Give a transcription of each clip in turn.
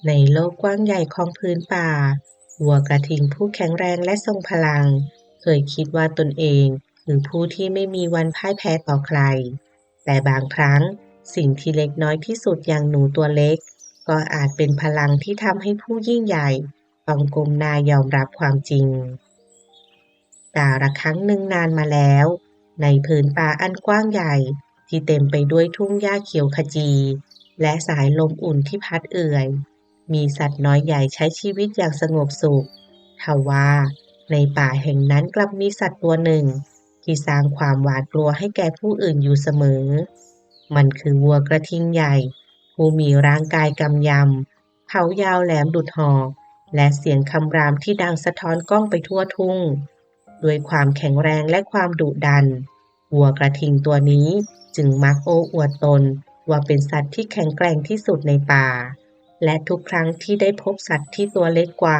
ในโลกกว้างใหญ่ของพื้นป่าวัวกระทิงผู้แข็งแรงและทรงพลังเคยคิดว่าตนเองคือผู้ที่ไม่มีวันพ่ายแพ้ต่อใครแต่บางครั้งสิ่งที่เล็กน้อยที่สุดอย่างหนูตัวเล็กก็อาจเป็นพลังที่ทำให้ผู้ยิ่งใหญ่ต้องก้มหน้ายอมรับความจริงกาละครั้งหนึ่งนานมาแล้วในผืนป่าอันกว้างใหญ่ที่เต็มไปด้วยทุ่งหญ้าเขียวขจีและสายลมอุ่นที่พัดเอื่อยมีสัตว์น้อยใหญ่ใช้ชีวิตอย่างสงบสุขทว่าในป่าแห่งนั้นกลับมีสัตว์ตัวหนึ่งที่สร้างความหวาดกลัวให้แก่ผู้อื่นอยู่เสมอมันคือวัวกระทิงใหญ่ผู้มีร่างกายกำยำเขายาวแหลมดุจหอกและเสียงคำรามที่ดังสะท้อนก้องไปทั่วทุ่ง ด้วยความแข็งแรงและความดุดันวัวกระทิงตัวนี้จึงมักโอ้อวดตนว่าเป็นสัตว์ที่แข็งแกร่งที่สุดในป่าและทุกครั้งที่ได้พบสัตว์ที่ตัวเล็กกว่า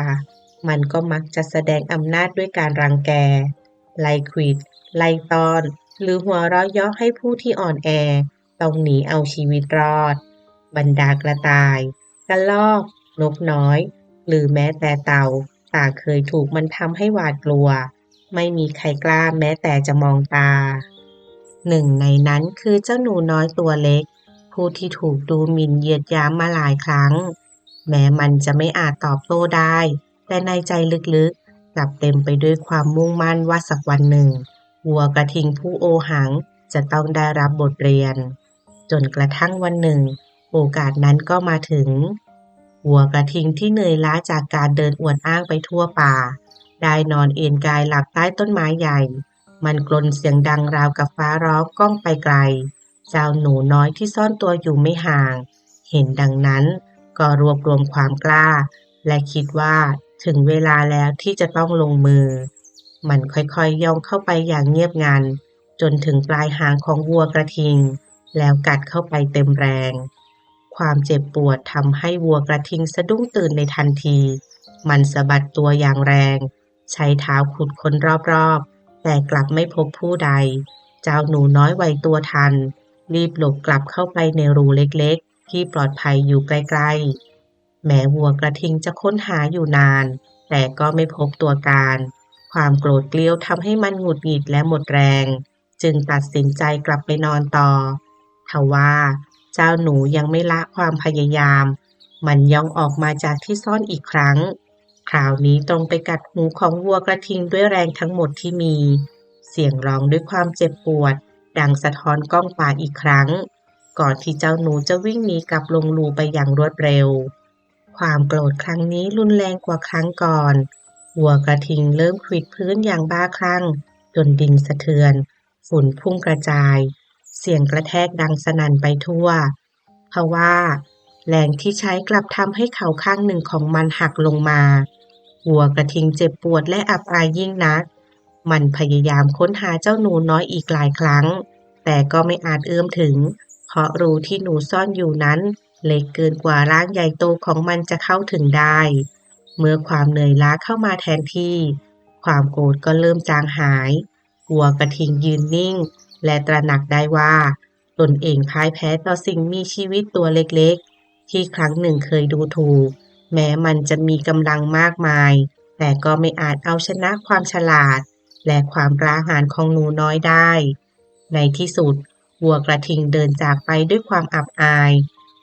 มันก็มักจะแสดงอำนาจด้วยการรังแกไล่ขวิดไล่ต้อนหรือหัวเราะเยาะให้ผู้ที่อ่อนแอต้องหนีเอาชีวิตรอดบรรดากระต่ายกระรอกนกน้อยหรือแม้แต่เต่าต่างเคยถูกมันทำให้หวาดกลัว ไม่มีใครกล้าแม้แต่จะมองตาหนึ่งในนั้นคือเจ้าหนูน้อยตัวเล็กผู้ที่ถูกดูหมิ่นเหยียดหยามมาหลายครั้งแม้มันจะไม่อาจตอบโต้ได้แต่ในใจลึกๆกลับเต็มไปด้วยความมุ่งมั่นว่าสักวันหนึ่งวัวกระทิงผู้โอหังจะต้องได้รับบทเรียนจนกระทั่งวันหนึ่งโอกาสนั้นก็มาถึงวัวกระทิงที่เหนื่อยล้าจากการเดินอวดอ้างไปทั่วป่า ได้นอนเอนกายหลับใต้ต้นไม้ใหญ่ มันกลนเสียงดังราวกับฟ้าร้องก้องไปไกล เจ้าหนูน้อยที่ซ่อนตัวอยู่ไม่ห่าง เห็นดังนั้นก็รวบรวมความกล้า และคิดว่าถึงเวลาแล้วที่จะต้องลงมือ มันค่อยๆย่องเข้าไปอย่างเงียบงันจนถึงปลายหางของวัวกระทิง แล้วกัดเข้าไปเต็มแรง ความเจ็บปวดทำให้วัวกระทิงสะดุ้งตื่นในทันที มันสะบัดตัวอย่างแรง ใช้เท้าขุดค้นรอบๆแต่กลับไม่พบผู้ใดเจ้าหนูน้อยไหวตัวทันรีบหลบกลับเข้าไปในรูเล็กๆที่ปลอดภัยอยู่ใกล้ๆแม้วัวกระทิงจะค้นหาอยู่นานแต่ก็ไม่พบตัวการความโกรธเกรี้ยวทำให้มันหงุดหงิดและหมดแรงจึงตัดสินใจกลับไปนอนต่อทว่าเจ้าหนูยังไม่ละความพยายามมันย่องออกมาจากที่ซ่อนอีกครั้ง คราวนี้ตรงไปกัดหูของวัวกระทิงด้วยแรงทั้งหมดที่มี เสียงร้องด้วยความเจ็บปวดดังสะท้อนก้องป่าอีกครั้ง ก่อนที่เจ้าหนูจะวิ่งหนีกลับลงรูไปอย่างรวดเร็ว ความโกรธครั้งนี้รุนแรงกว่าครั้งก่อนวัวกระทิงเริ่มขวิดพื้นอย่างบ้าคลั่งจนดินสะเทือนฝุ่นพุ่งกระจาย เสียงกระแทกดังสนั่นไปทั่วเพราะว่าแรงที่ใช้กลับทำให้เข่าข้างหนึ่งของมันหักลงมา วัวกระทิงเจ็บปวดและอับอายยิ่งนัก มันพยายามค้นหาเจ้าหนูน้อยอีกหลายครั้ง แต่ก็ไม่อาจเอื้อมถึง เพราะรูที่หนูซ่อนอยู่นั้นเล็กเกินกว่าร่างใหญ่โตของมันจะเข้าถึงได้ เมื่อความเหนื่อยล้าเข้ามาแทนที่ ความโกรธก็เริ่มจางหาย วัวกระทิงยืนนิ่งและตระหนักได้ว่าตนเองพ่ายแพ้ต่อสิ่งมีชีวิตตัวเล็กๆที่ครั้งหนึ่งเคยดูถูก แม้มันจะมีกำลังมากมาย แต่ก็ไม่อาจเอาชนะความฉลาดและความกล้าหาญของหนูน้อยได้ ในที่สุดวัวกระทิงเดินจากไปด้วยความอับอาย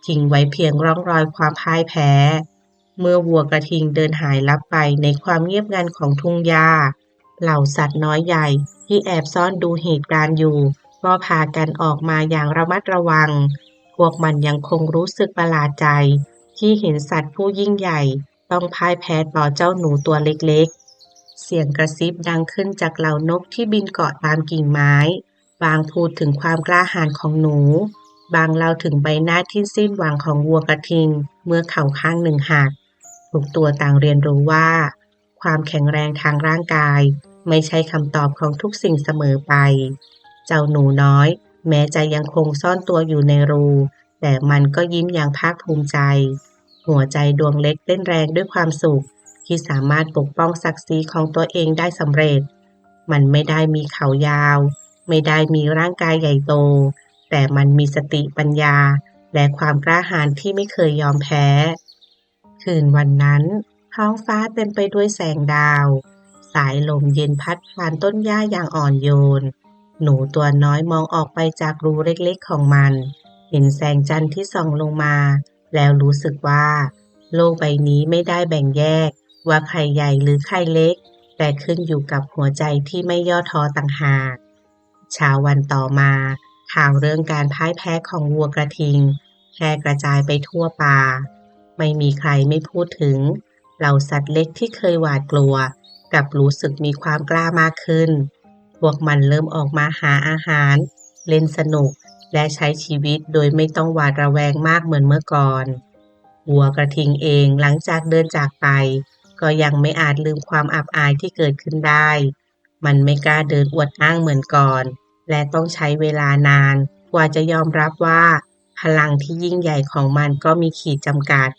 ทิ้งไว้เพียงร่องรอยความพ่ายแพ้ เมื่อวัวกระทิงเดินหายลับไปในความเงียบงันของทุ่งหญ้าเหล่าสัตว์น้อยใหญ่ที่แอบซ่อนดูเหตุการณ์อยู่ก็พากันออกมาอย่างระมัดระวัง พวกมันยังคงรู้สึกประหลาดใจ ที่เห็นสัตว์ผู้ยิ่งใหญ่ต้องพ่ายแพ้ต่อเจ้าหนูตัวเล็กๆ เสียงกระซิบดังขึ้นจากเหล่านกที่บินเกาะตามกิ่งไม้ บางพูดถึงความกล้าหาญของหนู บางเล่าถึงใบหน้าที่สิ้นหวังของวัวกระทิงเมื่อเข่าข้างหนึ่งหัก ทุกตัวต่างเรียนรู้ว่าความแข็งแรงทางร่างกายไม่ใช่คำตอบของทุกสิ่งเสมอไป เจ้าหนูน้อยแม้จะยังคงซ่อนตัวอยู่ในรูแต่มันก็ยิ้มอย่างภาคภูมิใจ หัวใจดวงเล็กเต้นแรงด้วยความสุขที่สามารถปกป้องศักดิ์ศรีของตัวเองได้สำเร็จ มันไม่ได้มีเขายาวไม่ได้มีร่างกายใหญ่โตแต่มันมีสติปัญญาและความกล้าหาญที่ไม่เคยยอมแพ้ คืนวันนั้นท้องฟ้าเต็มไปด้วยแสงดาวสายลมเย็นพัดผ่านต้นหญ้าอย่างอ่อนโยนหนูตัวน้อยมองออกไปจากรูเล็กๆของมันเห็นแสงจันทร์ที่ส่องลงมาแล้วรู้สึกว่าโลกใบนี้ไม่ได้แบ่งแยกว่าใครใหญ่หรือใครเล็กแต่ขึ้นอยู่กับหัวใจที่ไม่ย่อท้อต่างหากเช้าวันต่อมาข่าวเรื่องการพ่ายแพ้ของวัวกระทิงแพร่กระจายไปทั่วป่าไม่มีใครไม่พูดถึงเหล่าสัตว์เล็กที่เคยหวาดกลัวกลับรู้สึกมีความกล้ามากขึ้นพวกมันเริ่มออกมาหาอาหารเล่นสนุกและใช้ชีวิตโดยไม่ต้องหวาดระแวงมากเหมือนเมื่อก่อนวัวกระทิงเองหลังจากเดินจากไปก็ยังไม่อาจลืมความอับอายที่เกิดขึ้นได้มันไม่กล้าเดินอวดอ้างเหมือนก่อนและต้องใช้เวลานานกว่าจะยอมรับว่าพลังที่ยิ่งใหญ่ของมันก็มีขีดจำกัด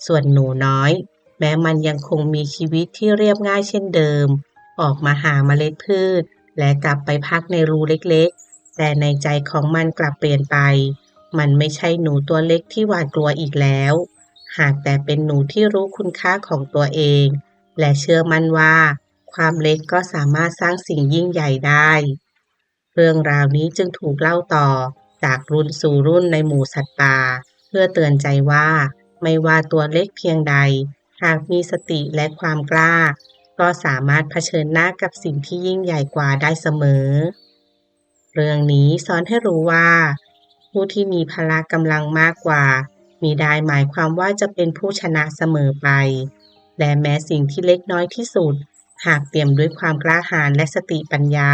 ส่วนหนูน้อยแม้มันยังคงมีชีวิตที่เรียบง่ายเช่นเดิมออกมาหาเมล็ดพืชและกลับไปพักในรูเล็กๆแต่ในใจของมันกลับเปลี่ยนไปมันไม่ใช่หนูตัวเล็กที่หวาดกลัวอีกแล้วหากแต่เป็นหนูที่รู้คุณค่าของตัวเองและเชื่อมั่นว่าความเล็กก็สามารถสร้างสิ่งยิ่งใหญ่ได้ เรื่องราวนี้จึงถูกเล่าต่อจากรุ่นสู่รุ่นในหมู่สัตว์ป่าเพื่อเตือนใจว่าไม่ว่าตัวเล็กเพียงใดหากมีสติและความกล้าก็สามารถเผชิญหน้ากับสิ่งที่ยิ่งใหญ่กว่าได้เสมอเรื่องนี้สอนให้รู้ว่าผู้ที่มีพละกำลังมากกว่ามิได้หมายความว่าจะเป็นผู้ชนะเสมอไปและแม้สิ่งที่เล็กน้อยที่สุดหากเปี่ยมด้วยความกล้าหาญและสติปัญญา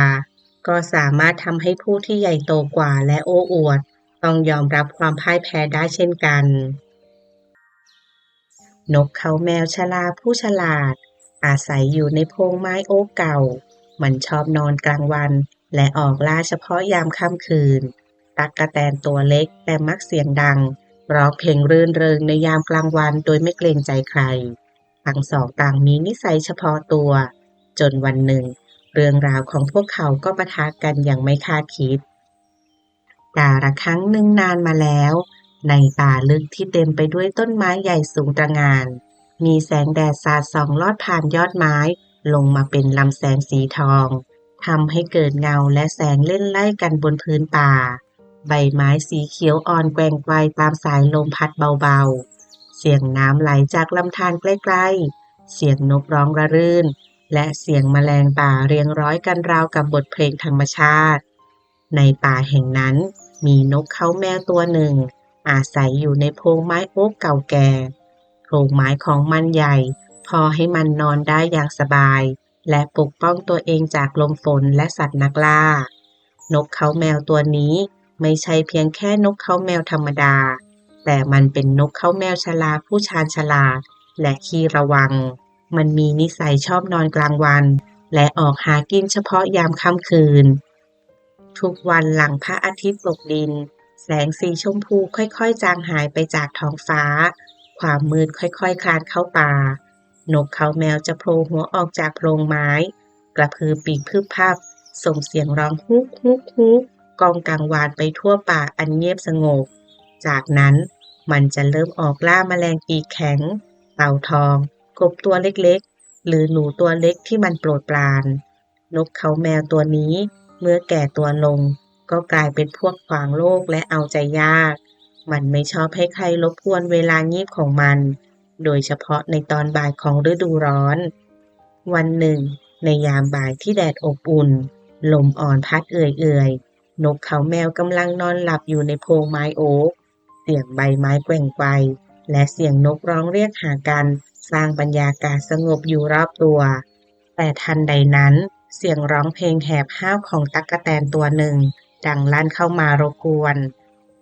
ก็สามารถทำให้ผู้ที่ใหญ่โตกว่าและโอ้อวดต้องยอมรับความพ่ายแพ้ได้เช่นกันนกเขาแมวชลาผู้ฉลาดอาศัยอยู่ในโพรงไม้โอ๊กเก่ามันชอบนอนกลางวันและออกล่าเฉพาะยามค่ำคืนตั๊กแตนตัวเล็กแต่มักเสียงดังร้องเพลงรื่นเริงในยามกลางวันโดยไม่เกรงใจใครทั้งสองต่างมีนิสัยเฉพาะตัวจนวันหนึ่ง เรื่องราวของพวกเขาก็ปะทะกันอย่างไม่คาดคิดกาละครั้งหนึ่งนานมาแล้วในป่าลึกที่เต็มไปด้วยต้นไม้ใหญ่สูงตระหง่านมีแสงแดดสาดส่องลอดผ่านยอดไม้ลงมาเป็นลำแสงสีทองทำให้เกิดเงาและแสงเล่นไล่กันบนพื้นป่าใบไม้สีเขียวอ่อนแกว่งไกวตามสายลมพัดเบาๆเสียงน้ำไหลจากลำธารใกล้ๆเสียงนกร้องระรื่น และเสียงแมลงป่าเรียงร้อยกันราวกับบทเพลงธรรมชาติในป่าแห่งนั้นมีนกเขาแมวตัวหนึ่งอาศัยอยู่ในโพรงไม้โอ๊กเก่าแก่โพรงไม้ของมันใหญ่พอให้มันนอนได้อย่างสบายและปกป้องตัวเองจากลมฝนและสัตว์นักล่านกเขาแมวตัวนี้ไม่ใช่เพียงแค่นกเขาแมวธรรมดาแต่มันเป็นนกเขาแมวชลาผู้ชาญฉลาดและขี้ระวัง มันมีนิสัยชอบนอนกลางวันและออกหากินเฉพาะยามค่ำคืนทุกวันหลังพระอาทิตย์ตกดินแสงสีชมพูค่อยๆจางหายไปจากท้องฟ้าความมืดค่อยๆคลานเข้าป่านกเขาแมวจะโผล่หัวออกจากโพรงไม้กระพือปีกพึบพับส่งเสียงร้องฮุกฮุกฮุกกองกังวานไปทั่วป่าอันเงียบสงบจากนั้นมันจะเริ่มออกล่าแมลงปีกแข็งเต่าทอง กบตัวเล็กๆหรือหนูตัวเล็กที่มันโปรดปรานนกเขาแมวตัวนี้เมื่อแก่ตัวลงก็กลายเป็นพวกขวางโลกและเอาใจยากมันไม่ชอบให้ใครรบกวนเวลางีบของมันโดยเฉพาะในตอนบ่ายของฤดูร้อนวันหนึ่งในยามบ่ายที่แดดอบอุ่นลมอ่อนพัดเอื่อยๆนกเขาแมวกำลังนอนหลับอยู่ในโพรงไม้โอ๊กเสียงใบไม้แกว่งไกวและเสียงนกร้องเรียกหากัน สร้างบรรยากาศสงบอยู่รอบตัวแต่ทันใดนั้นเสียงร้องเพลงแหบห้าวของตั๊กแตนตัวหนึ่งดังลั่นเข้ามารบกวน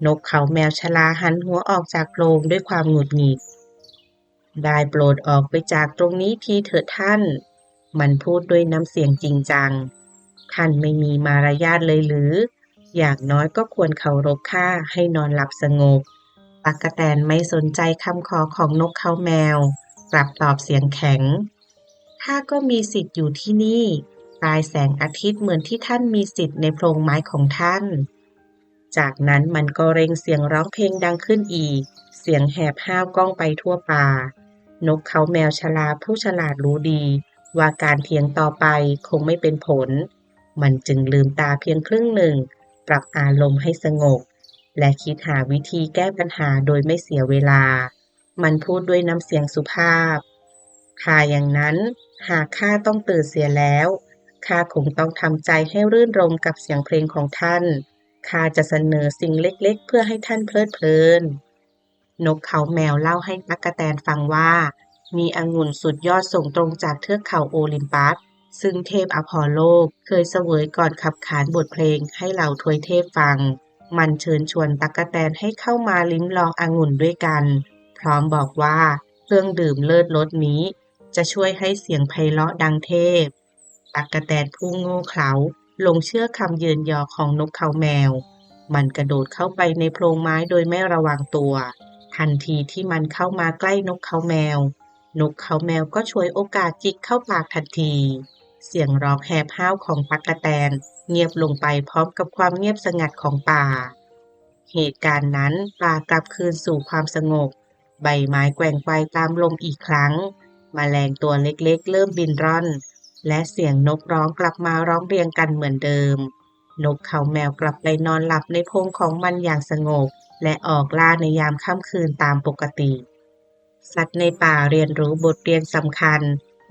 นกเขาแมวชลาหันหัวออกจากโพรงด้วยความหงุดหงิดได้โปรดออกไปจากตรงนี้ทีเถิดท่านมันพูดด้วยน้ำเสียงจริงจังท่านไม่มีมารยาทเลยหรืออย่างน้อยก็ควรเคารพข้าให้นอนหลับสงบตั๊กแตนไม่สนใจคำขอของนกเขาแมว กลับตอบเสียงแข็งข้าก็มีสิทธิ์อยู่ที่นี่ปลายแสงอาทิตย์เหมือนที่ท่านมีสิทธิ์ในโพรงไม้ของท่านจากนั้นมันก็เร่งเสียงร้องเพลงดังขึ้นอีกเสียงแหบห้าวก้องไปทั่วป่า นกเขาแมวชราผู้ฉลาดรู้ดีว่าการเถียงต่อไปคงไม่เป็นผลมันจึงลืมตาเพียงครึ่งหนึ่งปรับอารมณ์ให้สงบและคิดหาวิธีแก้ปัญหาโดยไม่เสียเวลามันพูดด้วยน้ำเสียงสุภาพถ้าอย่างนั้นหากข้าต้องตื่นเสียแล้วข้าคงต้องทำใจให้รื่นรมกับเสียงเพลงของท่านข้าจะเสนอสิ่งเล็กๆเพื่อให้ท่านเพลิดเพลิน นกเขาแมวเล่าให้ตั๊กแตนฟังว่ามีองุ่นสุดยอดส่งตรงจากเทือกเขาโอลิมปัสซึ่งเทพอพอลโลเคยเสวยก่อนขับขานบทเพลงให้เหล่าทวยเทพฟังมันเชิญชวนตั๊กแตนให้เข้ามาลิ้มลององุ่นด้วยกันพร้อมบอกว่าเครื่องดื่มเลิศรสนี้จะช่วยให้เสียงไพเราะดังเทพตั๊กแตนผู้โง่เขลาหลงเชื่อคำเยินยอของนกเขาแมวมันกระโดดเข้าไปในโพรงไม้โดยไม่ระวังตัว ทันทีที่มันเข้ามาใกล้นกเขาแมวนกเขาแมวก็ฉวยโอกาสจิกเข้าปากทันทีเสียงร้องแหบห้าวของตั๊กแตนเงียบลงไปพร้อมกับความเงียบสงัดของป่าเหตุการณ์นั้นป่ากลับคืนสู่ความสงบใบไม้แกว่งไปตามลมอีกครั้งแมลงตัวเล็กๆเริ่มบินร่อนและเสียงนกร้องกลับมาร้องเรียงกันเหมือนเดิมนกเขาแมวกลับไปนอนหลับในโพรงของมันอย่างสงบ และออกล่าในยามค่ำคืนตามปกติ สัตว์ในป่าเรียนรู้บทเรียนสำคัญ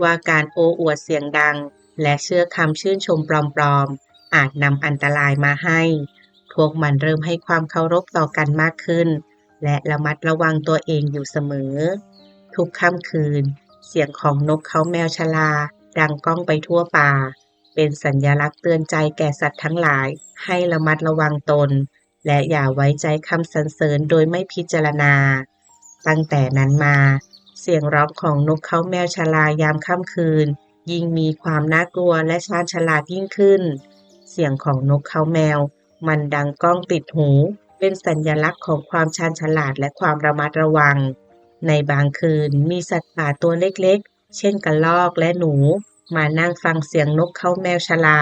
ว่าการโอ้อวดเสียงดังและเชื่อคำชื่นชมปลอมๆอาจนำอันตรายมาให้ พวกมันเริ่มให้ความเคารพต่อกันมากขึ้นและระมัดระวังตัวเองอยู่เสมอ ทุกค่ำคืนเสียงของนกเขาแมวชลาดังก้องไปทั่วป่าเป็นสัญลักษณ์เตือนใจแก่สัตว์ทั้งหลายให้ระมัดระวังตน และอย่าไว้ใจคำสรรเสริญโดยไม่พิจารณา ตั้งแต่นั้นมาเสียงร้องของนกเขาแมวชลายามค่ำคืนยิ่งมีความน่ากลัวและชาญฉลาดยิ่งขึ้น เสียงของนกเขาแมวมันดังก้องติดหูเป็นสัญลักษณ์ของความชาญฉลาดและความระมัดระวัง ในบางคืนมีสัตว์ป่าตัวเล็กๆ เช่นกระรอกและหนูมานั่งฟังเสียงนกเขาแมวชลา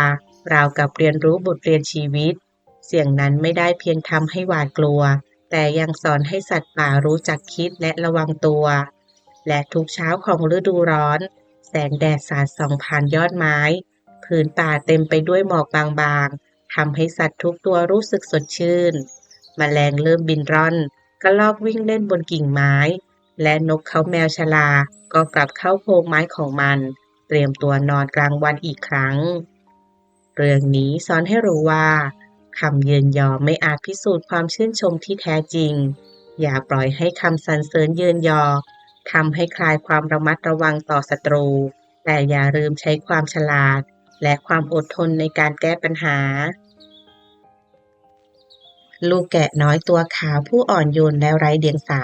ราวกับเรียนรู้บทเรียนชีวิต เสียงนั้นไม่ได้เพียงทำให้หวาดกลัวแต่ยังสอนให้สัตว์ป่ารู้จักคิดและระวังตัวและทุกเช้าของฤดูร้อนแสงแดดสาดส่องผ่านยอดไม้ผืนป่าเต็มไปด้วยหมอกบางๆทำให้สัตว์ทุกตัวรู้สึกสดชื่นแมลงเริ่มบินร่อนกระรอกวิ่งเล่นบนกิ่งไม้และนกเขาแมวชลาก็กลับเข้าโพรงไม้ของมันเตรียมตัวนอนกลางวันอีกครั้งเรื่องนี้สอนให้รู้ว่า คำเยินยอไม่อาจพิสูจน์ความชื่นชมที่แท้จริง อย่าปล่อยให้คำสรรเสริญเยินยอทำให้คลายความระมัดระวังต่อศัตรู แต่อย่าลืมใช้ความฉลาดและความอดทนในการแก้ปัญหา ลูกแกะน้อยตัวขาวผู้อ่อนโยนและไร้เดียงสา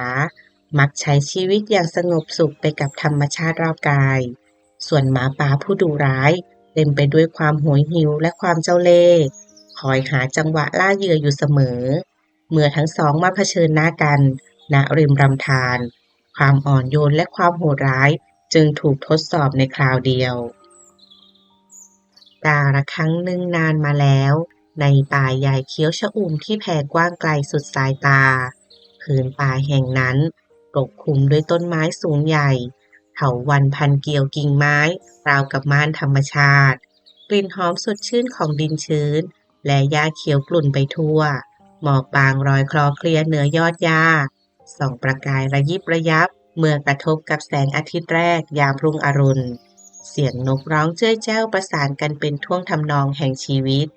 มักใช้ชีวิตอย่างสงบสุขไปกับธรรมชาติรอบกาย ส่วนหมาป่าผู้ดุร้ายเต็มไปด้วยความโหยหิวและความเจ้าเล่ห์คอยหาจังหวะล่าเหยื่ออยู่เสมอ เมื่อทั้งสองมาเผชิญหน้ากันณริมลำธารความอ่อนโยนและความโหดร้ายจึงถูกทดสอบในคราวเดียว กาละครั้งหนึ่งนานมาแล้วในป่าใหญ่เขียวชอุ่มที่แผ่กว้างไกลสุดสายตาผืนป่าแห่งนั้นปกคลุมด้วยต้นไม้สูงใหญ่เถาวัลย์พันเกี่ยวกิ่งไม้ราวกับม่านธรรมชาติกลิ่นหอมสดชื่นของดินชื้นและหญ้าเขียวกลุ่นไปทั่วหมอกบางลอยคลอเคลียเหนือยอดหญ้าส่องประกายระยิบระยับเมื่อกระทบกับแสงอาทิตย์แรกยามรุ่งอรุณ เสียงนกร้องเจ้ยแจ้วประสานกันเป็นท่วงทำนองแห่งชีวิต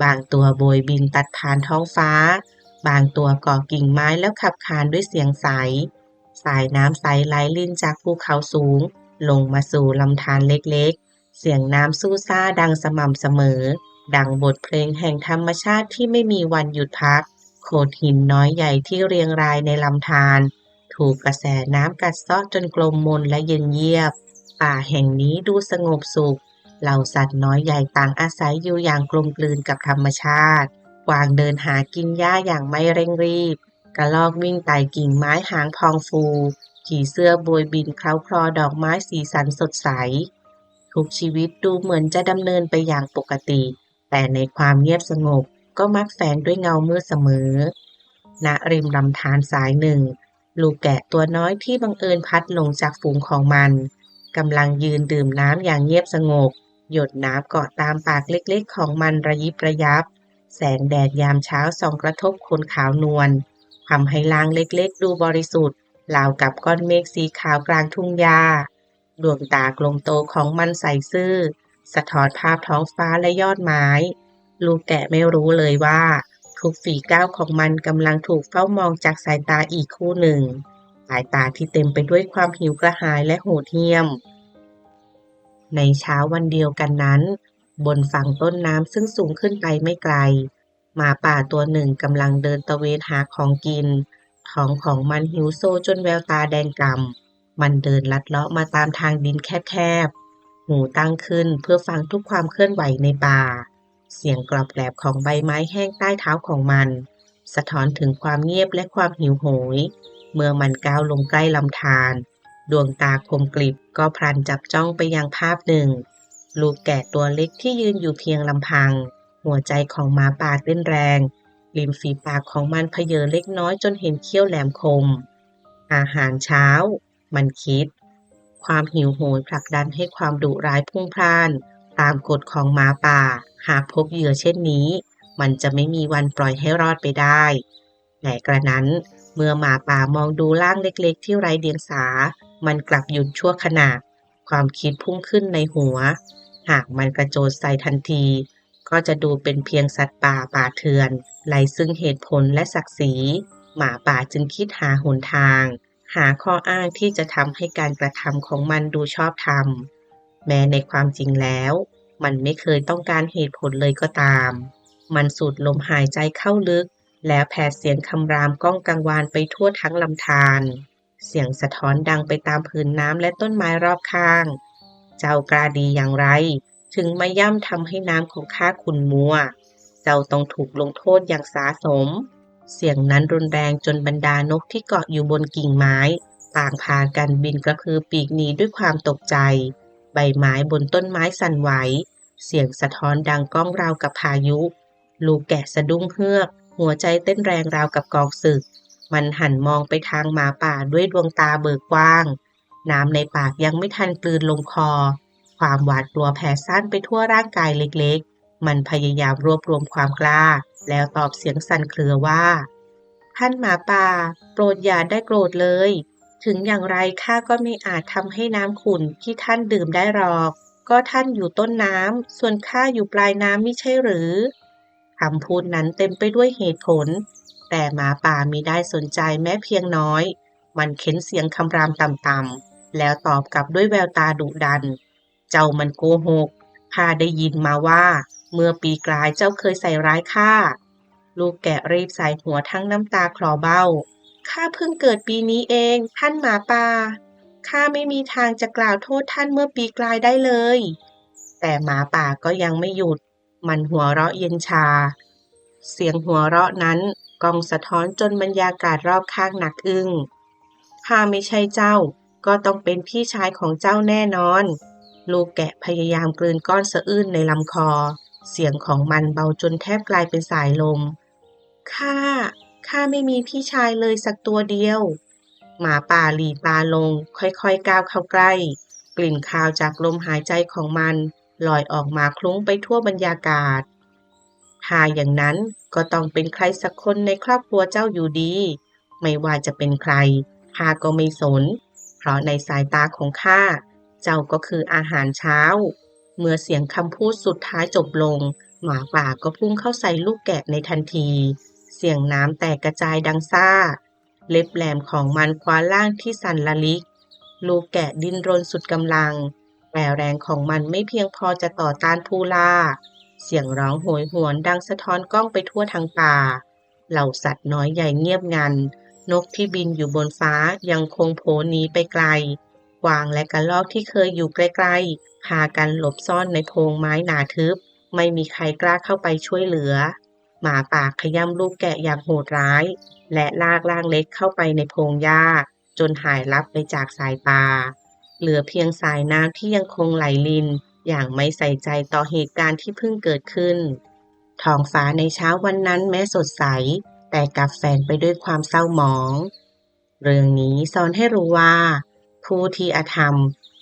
บางตัวโบยบินตัดผ่านท้องฟ้า บางตัวเกาะกิ่งไม้แล้วขับขานด้วยเสียงใส สายน้ำใสไหลลิ่นจากภูเขาสูงลงมาสู่ลำธารเล็กๆ เสียงน้ำสู้ซ่าดังสม่ำเสมอ ดังบทเพลงแห่งธรรมชาติที่ไม่มีวันหยุดพัก โขดหินน้อยใหญ่ที่เรียงรายในลำธารถูกกระแสน้ำกัดเซาะจนกลมมนและเย็นเยียบ ป่าแห่งนี้ดูสงบสุขเหล่าสัตว์น้อยใหญ่ต่างอาศัยอยู่อย่างกลมกลืนกับธรรมชาติกวางเดินหากินหญ้าอย่างไม่เร่งรีบกระรอกวิ่งไต่กิ่งไม้หางพองฟูผีเสื้อโบยบินเคล้าคลอดอกไม้สีสันสดใสทุกชีวิตดูเหมือนจะดำเนินไปอย่างปกติแต่ในความเงียบสงบก็มักแฝงด้วยเงามืดเสมอณริมลำธารสายหนึ่ง ลูกแกะตัวน้อยที่บังเอิญพลัดหลงจากฝูงของมันกำลังยืนดื่มน้ำอย่างเงียบสงบหยดน้ำเกาะตามปากเล็กๆของมันระยิบระยับแสงแดดยามเช้าส่องกระทบขนขาวนวลทำให้ลางเล็กๆดูบริสุทธิ์ราวกับก้อนเมฆสีขาวกลางทุ่งหญ้าดวงตากลมโตของมันใสซื่อสะท้อนภาพท้องฟ้าและยอดไม้ลูกแกะไม่รู้เลยว่าทุกฝีก้าวของมันกำลังถูกเฝ้ามองจากสายตาอีกคู่หนึ่งสายตาที่เต็มไปด้วยความหิวกระหายและโหดเหี้ยมในเช้าวันเดียวกันนั้นบนฝั่งต้นน้ำซึ่งสูงขึ้นไปไม่ไกลหมาป่าตัวหนึ่งกำลังเดินตะเวนหาของกินท้องของมันหิวโซจนแววตาแดงก่ำมันเดินลัดเลาะมาตามทางดินแคบๆหูตั้งขึ้นเพื่อฟังทุกความเคลื่อนไหวในป่าเสียงกรอบแกรบของใบไม้แห้งใต้เท้าของมันสะท้อนถึงความเงียบและความหิวโหยเมื่อมันก้าวลงใกล้ลำธารดวงตาคมกริบก็พลันจับจ้องไปยังภาพหนึ่งลูกแกะตัวเล็กที่ยืนอยู่เพียงลำพังหัวใจของหมาป่าเต้นแรงริมฝีปากของมันเผยเล็กน้อยจนเห็นเขี้ยวแหลมคมอาหารเช้ามันคิดความหิวโหยผลักดันให้ความดุร้ายพุ่งพล่านตามกฎของหมาป่าหากพบเหยื่อเช่นนี้มันจะไม่มีวันปล่อยให้รอดไปได้แต่กระนั้นเมื่อหมาป่ามองดูร่างเล็กๆที่ไร้เดียงสามันกลับหยุดชั่วขณะความคิดพุ่งขึ้นในหัวหากมันกระโจนใส่ทันทีก็จะดูเป็นเพียงสัตว์ป่าเถื่อนไร้ซึ่งเหตุผลและศักดิ์ศรีหมาป่าจึงคิดหาหนทางหาข้ออ้างที่จะทำให้การกระทำของมันดูชอบธรรมแม้ในความจริงแล้วมันไม่เคยต้องการเหตุผลเลยก็ตามมันสูดลมหายใจเข้าลึกแล้วแผดเสียงคำรามก้องกังวานไปทั่วทั้งลำธารเสียงสะท้อนดังไปตามผืนน้ำและต้นไม้รอบข้างเจ้ากล้าดีอย่างไรถึงมาย่ำทำให้น้ำของข้าขุ่นมัวเจ้าต้องถูกลงโทษอย่างสาสมเสียงนั้นรุนแรงจนบรรดานกที่เกาะอยู่บนกิ่งไม้ต่างพากันบินกระพือปีกหนีด้วยความตกใจใบไม้บนต้นไม้สั่นไหวเสียงสะท้อนดังก้องราวกับพายุลูกแกะสะดุ้งเฮือกหัวใจเต้นแรงราวกับกองศึกมันหันมองไปทางหมาป่าด้วยดวงตาเบิกกว้างน้ำในปากยังไม่ทันกลืนลงคอความหวาดกลัวแผ่ซ่านไปทั่วร่างกายเล็กๆมันพยายามรวบรวมความกล้าแล้วตอบเสียงสั่นเครือว่าท่านหมาป่าโปรดอย่าได้โกรธเลยถึงอย่างไรข้าก็ไม่อาจทำให้น้ำขุ่นที่ท่านดื่มได้หรอกก็ท่านอยู่ต้นน้ำส่วนข้าอยู่ปลายน้ำมิใช่หรือคำพูดนั้นเต็มไปด้วยเหตุผลแต่หมาป่ามิได้สนใจแม้เพียงน้อยมันเค้นเสียงคำรามต่ำๆแล้วตอบกลับด้วยแววตาดุดันเจ้ามันโกหกข้าได้ยินมาว่าเมื่อปีกลายเจ้าเคยใส่ร้ายข้าลูกแกะรีบใส่หัวทั้งน้ำตาคลอเบ้าข้าเพิ่งเกิดปีนี้เองท่านหมาป่าข้าไม่มีทางจะกล่าวโทษท่านเมื่อปีกลายได้เลยแต่หมาป่าก็ยังไม่หยุดมันหัวเราะเย็นชาเสียงหัวเราะนั้นก้องสะท้อนจนบรรยากาศรอบข้างหนักอึ้งถ้าไม่ใช่เจ้าก็ต้องเป็นพี่ชายของเจ้าแน่นอนลูกแกะพยายามกลืนก้อนสะอื้นในลำคอเสียงของมันเบาจนแทบกลายเป็นสายลมข้าไม่มีพี่ชายเลยสักตัวเดียวหมาป่าหลีตาลงค่อยๆก้าวเข้าใกล้กลิ่นคาวจากลมหายใจของมันลอยออกมาคลุ้งไปทั่วบรรยากาศถ้าอย่างนั้นก็ต้องเป็นใครสักคนในครอบครัวเจ้าอยู่ดีไม่ว่าจะเป็นใครข้าก็ไม่สนเพราะในสายตาของข้าเจ้าก็คืออาหารเช้าเมื่อเสียงคำพูดสุดท้ายจบลงหมาป่าก็พุ่งเข้าใส่ลูกแกะในทันทีเสียงน้ำแตกกระจายดังซ่าเล็บแหลมของมันคว้าล่างที่สั่นละลิกลูกแกะดิ้นรนสุดกำลังแต่แรงของมันไม่เพียงพอจะต่อต้านผู้ล่าเสียงร้องโหยหวนดังสะท้อนก้องไปทั่วทั้งป่าเหล่าสัตว์น้อยใหญ่เงียบงันนกที่บินอยู่บนฟ้ายังคงโผล่หนีไปไกลกวางและกระรอกที่เคยอยู่ใกล้ๆพากันหลบซ่อนในโพรงไม้หนาทึบไม่มีใครกล้าเข้าไปช่วยเหลือหมาป่าขย้ำลูกแกะอย่างโหดร้ายและลากร่างเล็กเข้าไปในพงหญ้าจนหายลับไปจากสายตาเหลือเพียงสายน้ำที่ยังคงไหลรินอย่างไม่ใส่ใจต่อเหตุการณ์ที่เพิ่งเกิดขึ้นท้องฟ้าในเช้าวันนั้นแม้สดใสแต่กลับแฝงไปด้วยความเศร้าหมอง เรื่องนี้สอนให้รู้ว่าผู้ที่อธรรม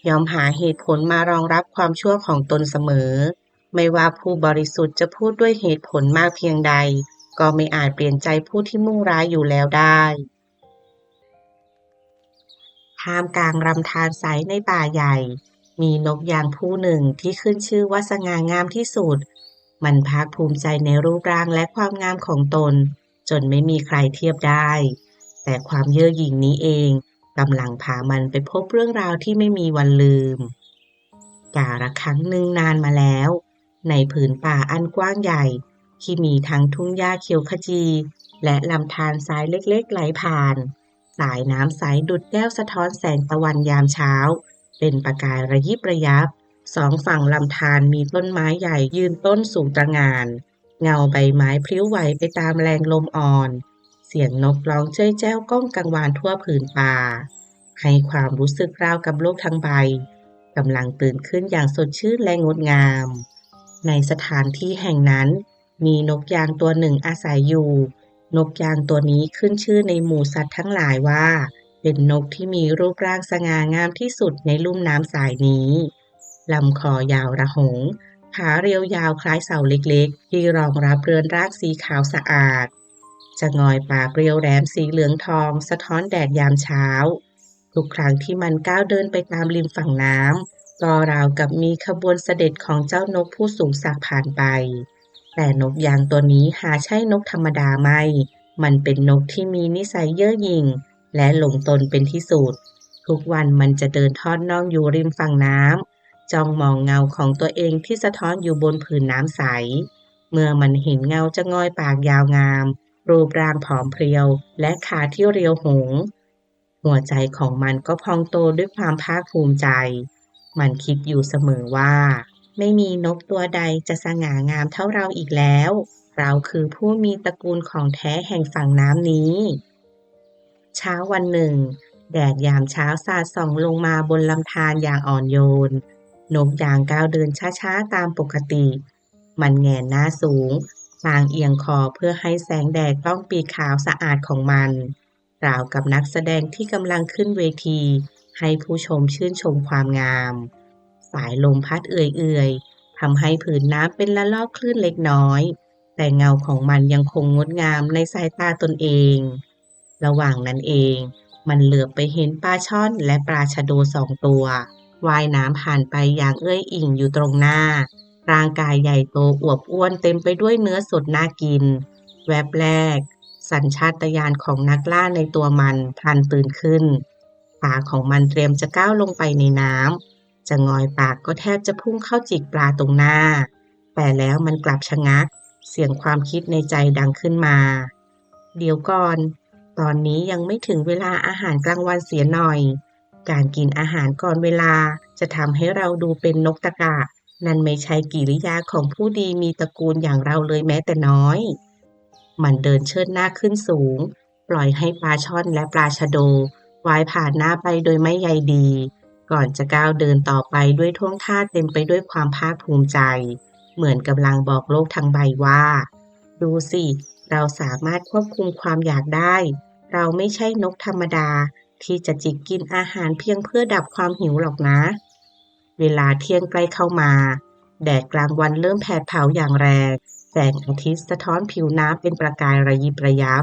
ย่อมหาเหตุผลมารองรับความชั่วของตนเสมอไม่ว่าผู้บริสุทธิ์จะพูดด้วยเหตุผลมากเพียงใดก็ไม่อาจเปลี่ยนใจผู้ที่มุ่งร้ายอยู่แล้วได้ท่ามกลางลำธารใสในป่าใหญ่มีนกยางผู้หนึ่งที่ขึ้นชื่อว่าสง่างามที่สุดมันภาคภูมิใจในรูปร่างและความงามของตนจนไม่มีใครเทียบได้แต่ความเย่อหยิ่งนี้เองกำลังพามันไปพบเรื่องราวที่ไม่มีวันลืมกาละครั้งหนึ่งนานมาแล้วในผืนป่าอันกว้างใหญ่ที่มีทั้งทุ่งหญ้าเขียวขจีและลำธารทรายเล็กๆไหลผ่านสายน้ำใสดุจแก้วสะท้อนแสงตะวันยามเช้าเป็นประกายระยิบระยับสองฝั่งลำธารมีต้นไม้ใหญ่ยืนต้นสูงตระหง่านเงาใบไม้พลิ้วไหวไปตามแรงลมอ่อนเสียงนกร้องเจ้ยแจ้วก้องกังวานทั่วผืนป่าให้ความรู้สึกราวกับโลกทั้งใบกำลังตื่นขึ้นอย่างสดชื่นและงดงามในสถานที่แห่งนั้นมีนกยางตัวหนึ่งอาศัยอยู่นกยางตัวนี้ขึ้นชื่อในหมู่สัตว์ทั้งหลายว่าเป็นนกที่มีรูปร่างสง่างามที่สุดในลุ่มน้ำสายนี้ลำคอยาวระหงขาเรียวยาวคล้ายเสาเล็กๆที่รองรับเรือนร่างสีขาวสะอาดจะงอยปากเรียวแหลมสีเหลืองทองสะท้อนแดดยามเช้าทุกครั้งที่มันก้าวเดินไปตามริมฝั่งน้ำก็ราวกับมีขบวนเสด็จของเจ้านกผู้สูงศักดิ์ผ่านไปแต่นกยางตัวนี้หาใช่นกธรรมดาไม่มันเป็นนกที่มีนิสัยเย่อหยิ่งและหลงตนเป็นที่สุดทุกวันมันจะเดินทอดน่องอยู่ริมฝั่งน้ำจ้องมองเงาของตัวเองที่สะท้อนอยู่บนผืนน้ำใสเมื่อมันเห็นเงาจะง่อยปากยาวงามรูปร่างผอมเพรียวและขาที่เรียวหงหัวใจของมันก็พองโตด้วยความภาคภูมิใจมันคิดอยู่เสมอว่าไม่มีนกตัวใดจะสง่างามเท่าเราอีกแล้วเราคือผู้มีตระกูลของแท้แห่งฝั่งน้ำนี้เช้าวันหนึ่งแดดยามเช้าสาดส่องลงมาบนลำธารอย่างอ่อนโยนนกยางก้าวเดินช้าๆตามปกติมันแหงนหน้าสูงพลางเอียงคอเพื่อให้แสงแดดต้องปีกขาวสะอาดของมันราวกับนักแสดงที่กำลังขึ้นเวทีให้ผู้ชมชื่นชมความงามสายลมพัดเอื่อยๆทำให้ผืนน้ำเป็นละลอกคลื่นเล็กน้อยแต่เงาของมันยังคงงดงามในสายตาตนเองระหว่างนั้นเองมันเหลือบไปเห็นปลาช่อนและปลาชะโดสองตัวว่ายน้ำผ่านไปอย่างเอื้อยอิ่งอยู่ตรงหน้าร่างกายใหญ่โตอวบอ้วนเต็มไปด้วยเนื้อสดน่ากินแวบแรกสัญชาตญาณของนักล่าในตัวมันพลันตื่นขึ้นขาของมันเตรียมจะก้าวลงไปในน้ำจะงอยปากก็แทบจะพุ่งเข้าจิกปลาตรงหน้าแต่แล้วมันกลับชะงักเสียงความคิดในใจดังขึ้นมาเดี๋ยวก่อนตอนนี้ยังไม่ถึงเวลาอาหารกลางวันเสียหน่อยการกินอาหารก่อนเวลาจะทำให้เราดูเป็นนกตะกะนั่นไม่ใช่กิริยาของผู้ดีมีตระกูลอย่างเราเลยแม้แต่น้อยมันเดินเชิดหน้าขึ้นสูงปล่อยให้ปลาช่อนและปลาชะโดว่ายผ่านหน้าไปโดยไม่ใยดีก่อนจะก้าวเดินต่อไปด้วยท่วงท่าเต็มไปด้วยความภาคภูมิใจเหมือนกำลังบอกโลกทั้งใบว่าดูสิเราสามารถควบคุมความอยากได้เราไม่ใช่นกธรรมดาที่จะจิกกินอาหารเพียงเพื่อดับความหิวหรอกนะเวลาเที่ยงใกล้เข้ามาแดดกลางวันเริ่มแผดเผาอย่างแรงแสงอาทิตย์สะท้อนผิวน้ำเป็นประกายระยิบระยับ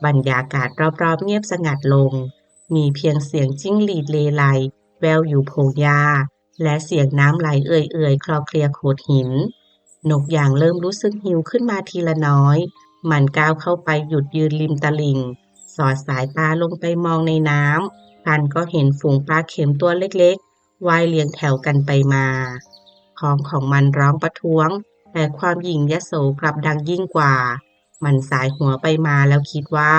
บรรยากาศรอบๆเงียบสงัดลงมีเพียงเสียงจิ้งหรีดเลไลแววอยู่พงหญ้าและเสียงน้ำไหลเอื่อยๆคลอเคลียโขดหินนกยางเริ่มรู้สึกหิวขึ้นมาทีละน้อยมันก้าวเข้าไปหยุดยืนริมตลิ่งสอดสายตาลงไปมองในน้ำพลันก็เห็นฝูงปลาเข็มตัวเล็กๆว่ายเรียงแถวกันไปมาท้องของมันร้องประท้วงแต่ความหยิ่งยโสกลับดังยิ่งกว่ามันสายหัวไปมาแล้วคิดว่า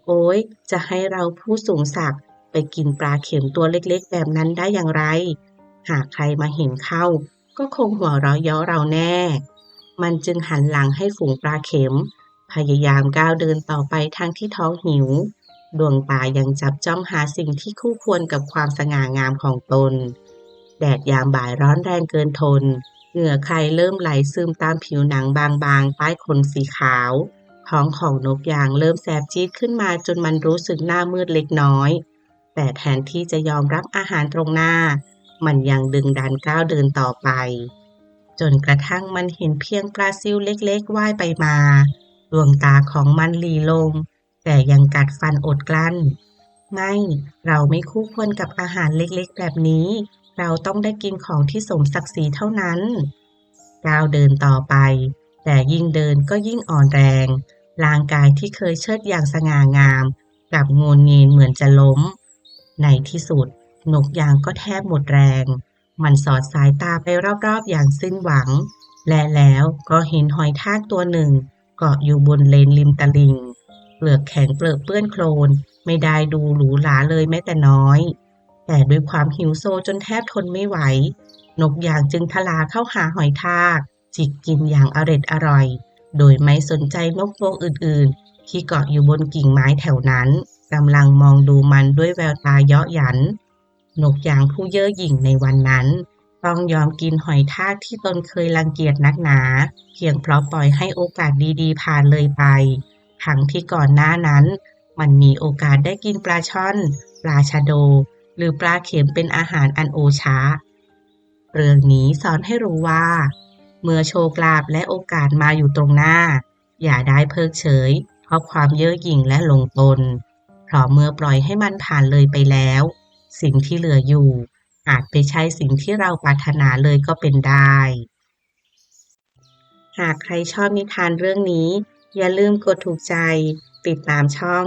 โอ๊ยจะให้เราผู้สูงศักดิ์ไปกินปลาเข็มตัวเล็กๆแบบนั้นได้อย่างไรหากใครมาเห็นเข้าก็คงหัวเราะเยาะเราแน่มันจึงหันหลังให้ฝูงปลาเข็มพยายามก้าวเดินต่อไปทางที่ท้องหิวดวงตายังจับจ้องหาสิ่งที่คู่ควรกับความสง่างามของตนแดดยามบ่ายร้อนแรงเกินทนเหงื่อใครเริ่มไหลซึมตามผิวหนังบางๆใต้ขนสีขาว ท้องของนกยางเริ่มแสบจี๊ดขึ้นมาจนมันรู้สึกหน้ามืดเล็กน้อยแต่แทนที่จะยอมรับอาหารตรงหน้ามันยังดึงดันก้าวเดินต่อไปจนกระทั่งมันเห็นเพียงปลาซิวเล็กๆว่ายไปมาดวงตาของมันหลีลงแต่ยังกัดฟันอดกลั้นไม่เราไม่คู่ควรกับอาหารเล็กๆแบบนี้เราต้องได้กินของที่สมศักดิ์ศรีเท่านั้นก้าวเดินต่อไปแต่ยิ่งเดินก็ยิ่งอ่อนแรงร่างกายที่เคยเชิดอย่างสง่างามกลับโงนเงียเหมือนจะล้มในที่สุดนกยางก็แทบหมดแรงมันสอดสายตาไปรอบๆอย่างสิ้นหวังและแล้วก็เห็นหอยทากตัวหนึ่งเกาะอยู่บนเลนริมตลิ่งเปลือกแข็งเปลือกเปื้อนโคลนไม่ได้ดูหรูหราเลยแม้แต่น้อยแต่ด้วยความหิวโซจนแทบทนไม่ไหวนกยางจึงทลาเข้าหาหอยทากจิกกินอย่างอร่อยโดยไม่สนใจนกตัวอื่นๆที่เกาะอยู่บนกิ่งไม้แถวนั้นกำลังมองดูมันด้วยแววตาเยาะหยันนกยางผู้เย่อหยิ่งในวันนั้นต้องยอมกินหอยทากที่ตนเคยรังเกียจนักหนาเพียงเพราะปล่อยให้โอกาสดีๆผ่านเลยไปทั้งที่ก่อนหน้านั้นมันมีโอกาสได้กินปลาช่อนปลาชะโดหรือปลาเข็มเป็นอาหารอันโอชะเรื่องนี้สอนให้รู้ว่าเมื่อโชคลาภและโอกาสมาอยู่ตรงหน้าอย่าได้เพิกเฉยเพราะความเย่อหยิ่งและหลงตนเพราะเมื่อปล่อยให้มันผ่านเลยไปแล้วสิ่งที่เหลืออยู่อาจไม่ใช่สิ่งที่เราปรารถนาเลยก็เป็นได้หากใครชอบนิทานเรื่องนี้อย่าลืมกดถูกใจติดตามช่อง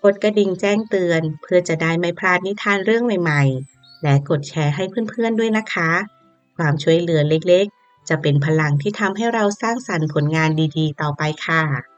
กดกระดิ่งแจ้งเตือนเพื่อจะได้ไม่พลาดนิทานเรื่องใหม่ๆและกดแชร์ให้เพื่อนๆด้วยนะคะความช่วยเหลือเล็กๆจะเป็นพลังที่ทำให้เราสร้างสรรค์ผลงานดีๆต่อไปค่ะ